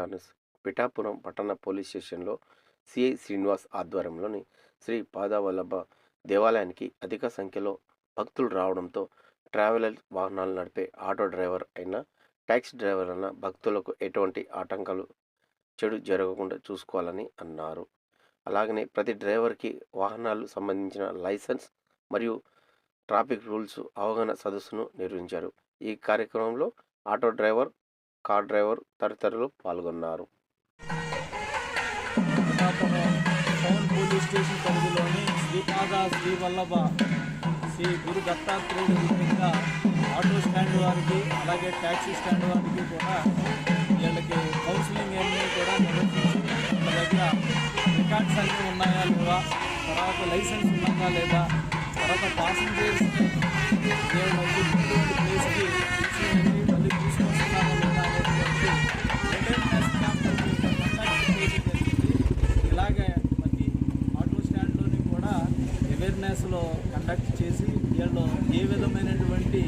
Awareness Pithapuram పట్టణ police స్టేషన్లో CI Srinivas ఆధ్వర్యంలోని శ్రీ పాదవల్లభ దేవాలయానికి అధిక సంఖ్యలో భక్తులు రావడంతో ట్రావెలర్ వాహనాలు నడిపే ఆటో డ్రైవర్ అయినా ట్యాక్సీ డ్రైవర్ అయినా భక్తులకు ఎటువంటి ఆటంకాలు చెడు జరగకుండా చూసుకోవాలని అన్నారు. అలాగనే ప్రతి డ్రైవర్కి వాహనాలు సంబంధించిన లైసెన్స్ మరియు ట్రాఫిక్ రూల్స్ అవగాహన సదస్సును నిర్వహించారు. ఈ కార్యక్రమంలో ఆటో డ్రైవర్, కార్ డ్రైవర్ తదితరులు పాల్గొన్నారు. టౌన్ పోలీస్ స్టేషన్ పరిధిలోని శ్రీపాద శ్రీవల్లభ శ్రీ గురు దత్తాత్రేయుడు విధంగా ఆటో స్టాండ్ వారికి అలాగే ట్యాక్సీ స్టాండ్ వారికి కూడా వీళ్ళకి కౌన్సిలింగ్ అన్నీ కూడా నిర్వహించి వాళ్ళ దగ్గర రికార్డ్స్ అన్నీ ఉన్నాయా లేవా, తర్వాత లైసెన్స్ ఉన్నాయా లేదా, తర్వాత పాసింజర్స్ ప్లేస్కి మళ్ళీ తీసుకొస్తున్నారా లేదా అనేటువంటి అవేర్నెస్ క్యాంప్ ఇలాగే ప్రతి ఆటో స్టాండ్లోని కూడా అవేర్నెస్లో కండక్ట్ చేసి వీళ్ళు ఏ విధమైనటువంటి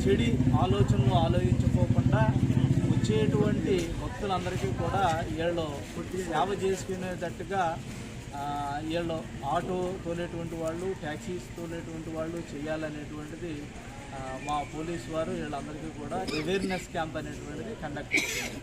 చెడు ఆలోచనలు ఆలోచించుకోకుండా వచ్చేటువంటి భక్తులందరికీ కూడా వీళ్ళు సేవ చేసుకునేటట్టుగా వీళ్ళు ఆటో తోలేటువంటి వాళ్ళు, ట్యాక్సీస్ తోలేటువంటి వాళ్ళు చేయాలనేటువంటిది మా పోలీసు వారు వీళ్ళందరికీ కూడా అవేర్నెస్ క్యాంప్ అనేటువంటిది కండక్ట్ చేశారు.